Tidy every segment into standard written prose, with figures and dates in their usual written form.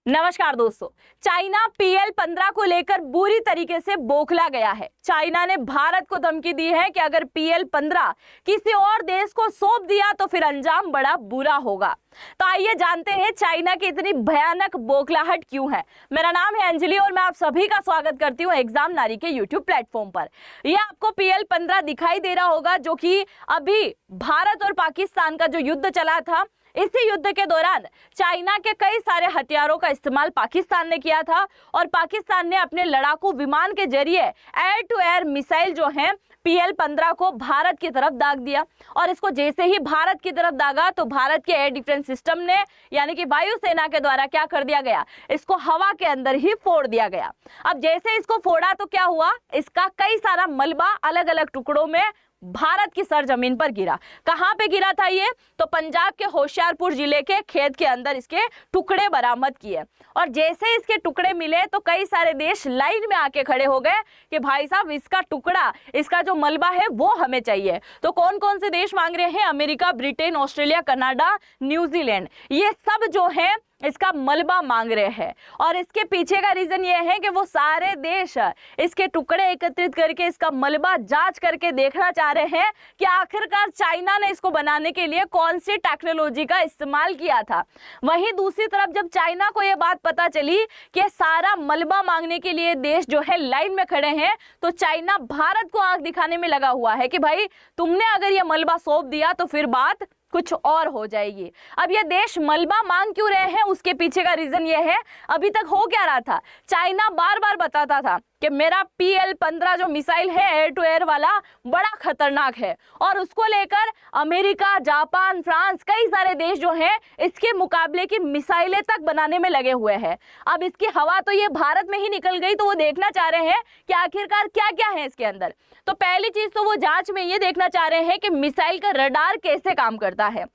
नमस्कार दोस्तों। China PL-15 को लेकर बुरी तरीके से बौखला गया है। चाइना ने भारत को धमकी दी है कि अगर PL-15 किसी और देश को सौंप दिया तो फिर अंजाम बड़ा बुरा होगा। तो आइए जानते हैं चाइना की इतनी भयानक बौखलाहट क्यों है। मेरा नाम है अंजलि और मैं आप सभी का स्वागत करती हूँ एग्जाम नारी के YouTube प्लेटफॉर्म पर। यह आपको PL-15 दिखाई दे रहा होगा, जो कि अभी भारत और पाकिस्तान का जो युद्ध चला था, इसी युद्ध के दौरान चाइना के कई सारे हथियारों का इस्तेमाल पाकिस्तान ने किया था और पाकिस्तान ने अपने लड़ाकू विमान के जरिए एयर टू एयर मिसाइल जो है PL-15 को भारत की तरफ दाग दिया। और इसको जैसे ही भारत की तरफ दागा तो भारत के एयर डिफेंस सिस्टम ने यानी कि वायुसेना के द्वारा क्या कर दिया गया, इसको हवा के अंदर ही फोड़ दिया गया। अब जैसे इसको फोड़ा तो क्या हुआ, इसका कई सारा मलबा अलग अलग टुकड़ों में भारत की सरजमीन पर गिरा। कहां पे गिरा था ये, तो पंजाब के होशियारपुर जिले के खेत के अंदर इसके टुकड़े बरामद किए। और जैसे इसके टुकड़े मिले तो कई सारे देश लाइन में आके खड़े हो गए कि भाई साहब इसका टुकड़ा, इसका जो मलबा है वो हमें चाहिए। तो कौन कौन से देश मांग रहे हैं? America, Britain, Australia, Canada, New Zealand, ये सब जो है इसका मलबा मांग रहे हैं। और इसके पीछे का रीजन ये है कि वो सारे देश इसके टुकड़े एकत्रित करके इसका मलबा जांच करके देखना चाह रहे हैं कि आखिरकार चाइना ने इसको बनाने के लिए कौन सी टेक्नोलॉजी का इस्तेमाल किया था। वहीं दूसरी तरफ जब चाइना को ये बात पता चली कि सारा मलबा मांगने के लिए देश जो है लाइन में खड़े हैं, तो चाइना भारत को आंख दिखाने में लगा हुआ है कि भाई तुमने अगर ये मलबा सौंप दिया तो फिर बात कुछ और हो जाएगी। अब ये देश मलबा मांग क्यों रहे हैं, उसके पीछे का रीजन ये है, अभी तक हो क्या रहा था, चाइना बार बार बताता था कि मेरा PL-15 जो मिसाइल है एयर टू एयर वाला बड़ा खतरनाक है। और उसको लेकर अमेरिका, जापान, फ्रांस, कई सारे देश जो हैं इसके मुकाबले की मिसाइलें तक बनाने में लगे हुए हैं। अब इसकी हवा तो ये भारत में ही निकल गई, तो वो देखना चाह रहे हैं कि आखिरकार क्या क्या है इसके अंदर। तो पहली चीज तो वो जांच में ये देखना चाह रहे हैं कि मिसाइल का रडार कैसे काम करता है,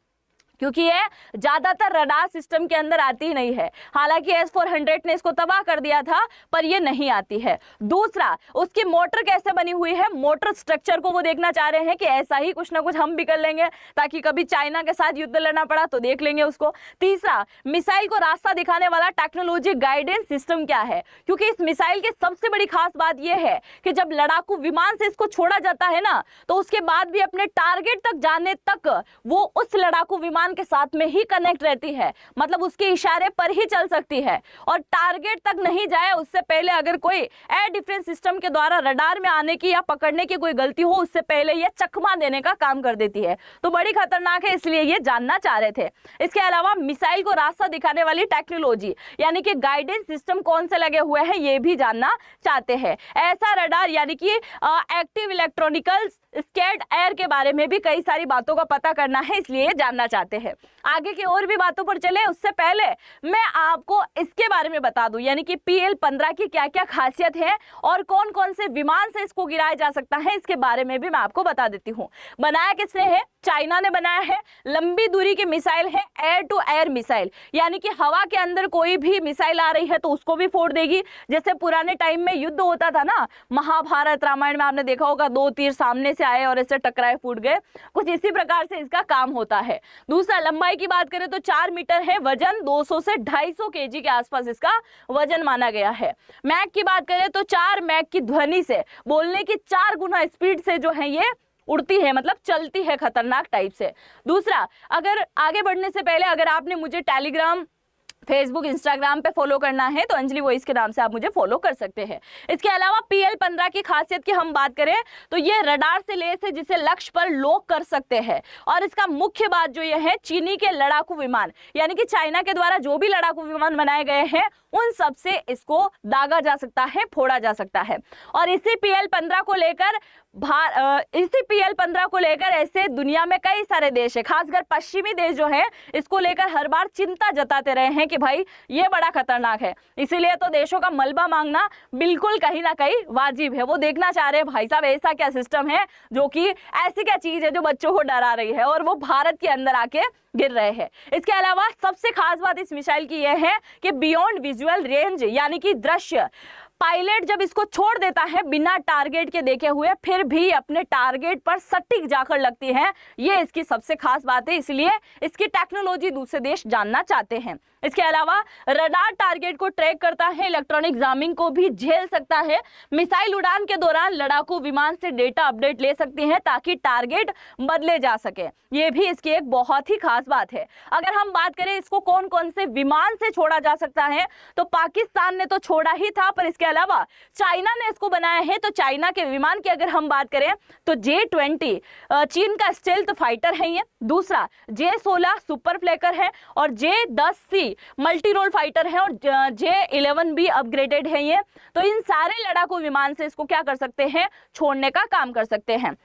क्योंकि ये ज्यादातर रडार सिस्टम के अंदर आती ही नहीं है। हालांकि S-400 ने इसको तबाह कर दिया था, पर ये नहीं आती है। दूसरा, उसकी मोटर कैसे बनी हुई है, मोटर स्ट्रक्चर को वो देखना चाह रहे हैं कि ऐसा ही कुछ ना कुछ हम भी कर लेंगे ताकि कभी चाइना के साथ युद्ध लड़ना पड़ा तो देख लेंगे उसको। तीसरा, मिसाइल को रास्ता दिखाने वाला टेक्नोलॉजी गाइडेंस सिस्टम क्या है, क्योंकि इस मिसाइल की सबसे बड़ी खास बात यह है कि जब लड़ाकू विमान से इसको छोड़ा जाता है ना, तो उसके बाद भी अपने टारगेट तक जाने तक वो उस लड़ाकू विमान के साथ में ही कनेक्ट रहती है, मतलब उसके इशारे पर ही चल सकती है। और टारगेट तक नहीं जाए उससे पहले अगर कोई एयर डिफेंस सिस्टम के द्वारा रडार में आने की या पकड़ने की कोई गलती हो, उससे पहले ये चकमा देने का काम कर देती है। तो बड़ी खतरनाक है, इसलिए ये जानना चाह रहे थे। इसके अलावा मिसाइल को रास्ता दिखाने वाली टेक्नोलॉजी यानी कि गाइडेंस सिस्टम कौन से लगे हुए हैं ये भी जानना चाहते हैं। ऐसा रडार यानी कि एक्टिव इलेक्ट्रॉनिकल स्कैड एयर के बारे में भी कई सारी बातों का पता करना है, इसलिए जानना चाहते हैं। आगे की और भी बातों पर चले उससे पहले मैं आपको इसके बारे में बता दूं, यानी कि PL-15 की क्या क्या खासियत है और कौन कौन से विमान से इसको गिराया जा सकता है, इसके बारे में भी मैं आपको बता देती हूँ। बनाया किसने है? चाइना ने बनाया है। लंबी दूरी की मिसाइल है, एयर टू एयर मिसाइल, यानी कि हवा के अंदर कोई भी मिसाइल आ रही है तो उसको भी फोड़ देगी। जैसे पुराने टाइम में युद्ध होता था ना, महाभारत रामायण में आपने देखा होगा, 2 तीर सामने से आए और इससे टकराए फूट गए, कुछ इसी प्रकार से इसका काम होता है। दूसरा, लंबाई की बात करें तो 4 मीटर है, वजन 200 से 250 kg के आसपास इसका वजन माना गया है। मैक की बात करें तो 4 मैक की ध्वनि से, बोलने की 4 गुना स्पीड से जो है ये उड़ती है, मतलब चलती है खतरनाक टाइप से। दूसरा, अगर आगे बढ़ने से पहले अगर आपने मुझे टेलीग्राम, फेसबुक, इंस्टाग्राम पे फॉलो करना है तो अंजलि वॉइस के नाम से आप मुझे फॉलो कर सकते हैं। इसके अलावा PL-15 की खासियत की हम बात करें तो ये रडार से लैस है जिसे लक्ष्य पर लॉक कर सकते हैं। और इसका मुख्य बात जो ये है, चीनी के लड़ाकू विमान यानी कि चाइना के द्वारा जो भी लड़ाकू विमान बनाए गए हैं उन सब से इसको दागा जा सकता है, फोड़ा जा सकता है। और इसी PL-15 को लेकर ऐसे दुनिया में कई सारे देश है, खासकर पश्चिमी देश जो है इसको लेकर हर बार चिंता जताते रहे हैं कि भाई ये बड़ा खतरनाक है। इसीलिए तो देशों का मलबा मांगना बिल्कुल कहीं ना कहीं वाजिब है। वो देखना चाह रहे हैं भाई साहब ऐसा क्या सिस्टम है, जो कि ऐसी क्या चीज है जो बच्चों को डरा रही है, और वो भारत के अंदर आके गिर रहे हैं। इसके अलावा सबसे खास बात इस मिसाइल की यह है कि बियॉन्ड विजुअल रेंज यानी कि दृश्य, पायलट जब इसको छोड़ देता है बिना टारगेट के देखे हुए, फिर भी अपने टारगेट पर सटीक जाकर लगती है। ये इसकी सबसे खास बात है, इसलिए इसकी टेक्नोलॉजी दूसरे देश जानना चाहते हैं। इसके अलावा रडार टारगेट को ट्रैक करता है, इलेक्ट्रॉनिक जामिंग को भी झेल सकता है, मिसाइल उड़ान के दौरान लड़ाकू विमान से डेटा अपडेट ले सकती हैं ताकि टारगेट बदले जा सके। ये भी इसकी एक बहुत ही खास बात है। अगर हम बात करें इसको कौन कौन से विमान से छोड़ा जा सकता है, तो पाकिस्तान ने तो छोड़ा ही था, पर इसके अलावा चाइना ने इसको बनाया है। तो चाइना के विमान की अगर हम बात करें तो J-20 चीन का स्टेल्थ फाइटर है ये, दूसरा J-16 सुपर फ्लैकर है और J-10C मल्टी रोल फाइटर है और J-11B अपग्रेडेड है ये। तो इन सारे लड़ाकू विमान से इसको क्या कर सकते हैं, छोड़ने का काम कर सकते हैं।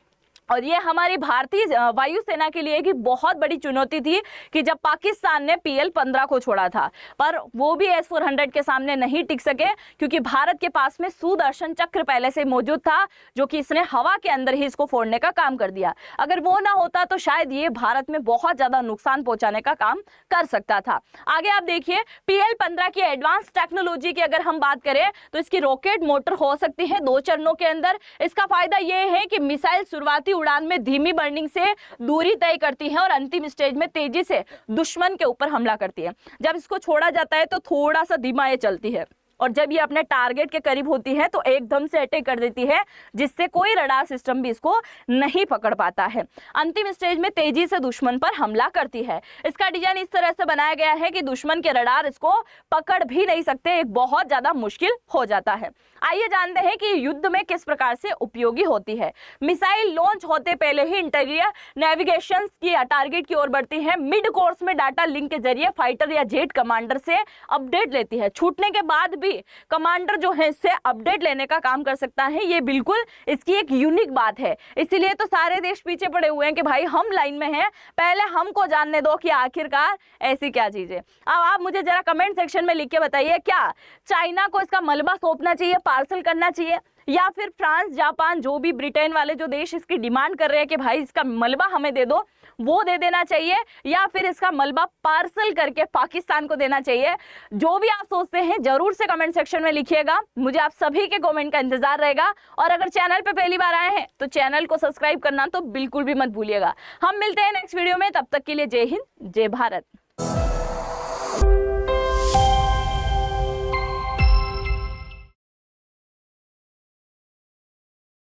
और ये हमारी भारतीय वायुसेना के लिए की बहुत बड़ी चुनौती थी कि जब पाकिस्तान ने PL-15 को छोड़ा था, पर वो भी S-400 के सामने नहीं टिक सके, क्योंकि भारत के पास में सुदर्शन चक्र पहले से मौजूद था, जो कि इसने हवा के अंदर ही इसको फोड़ने का काम कर दिया। अगर वो ना होता तो शायद ये भारत में बहुत ज्यादा नुकसान पहुंचाने का काम कर सकता था। आगे आप देखिए, PL-15 की एडवांस टेक्नोलॉजी की अगर हम बात करें तो इसकी रॉकेट मोटर हो सकती है 2 चरणों के अंदर। इसका फायदा ये है कि मिसाइल शुरुआती उड़ान में धीमी बर्निंग से दूरी तय करती है और अंतिम स्टेज में तेजी से दुश्मन के ऊपर हमला करती है। जब इसको छोड़ा जाता है तो थोड़ा सा धीमा ये चलती है, और जब ये अपने टारगेट के करीब होती है तो एकदम से अटैक कर देती है, जिससे कोई रडार सिस्टम भी इसको नहीं पकड़ पाता है। अंतिम स्टेज में तेजी से दुश्मन पर हमला करती है। इसका डिजाइन इस तरह से बनाया गया है कि दुश्मन के रडार इसको पकड़ भी नहीं सकते, एक बहुत ज्यादा मुश्किल हो जाता है। आइए जानते हैं कि युद्ध में किस प्रकार से उपयोगी होती है। मिसाइल लॉन्च होते पहले ही इंटीरियर नेविगेशन की टारगेट की ओर बढ़ती है। मिड कोर्स में डाटा लिंक के जरिए फाइटर या जेट कमांडर से अपडेट लेती है। छूटने के बाद भी कमांडर जो है इससे अपडेट लेने का काम कर सकता है। ये बिल्कुल इसकी एक यूनिक बात है, इसीलिए तो सारे देश पीछे पड़े हुए हैं कि भाई हम लाइन में हैं, पहले हमको जानने दो कि आखिरकार ऐसी क्या चीज है। अब आप मुझे जरा कमेंट सेक्शन में लिख के बताइए, क्या चाइना को इसका मलबा सौंपना चाहिए, पार्सल करना चाहिए, या फिर फ्रांस, जापान, जो भी ब्रिटेन वाले जो देश इसकी डिमांड कर रहे हैं कि भाई इसका मलबा हमें दे दो, वो दे देना चाहिए, या फिर इसका मलबा पार्सल करके पाकिस्तान को देना चाहिए। जो भी आप सोचते हैं जरूर से कमेंट सेक्शन में लिखिएगा, मुझे आप सभी के कमेंट का इंतजार रहेगा। और अगर चैनल पे पहली बार आए हैं तो चैनल को सब्सक्राइब करना तो बिल्कुल भी मत भूलिएगा। हम मिलते हैं नेक्स्ट वीडियो में, तब तक के लिए जय हिंद, जय भारत।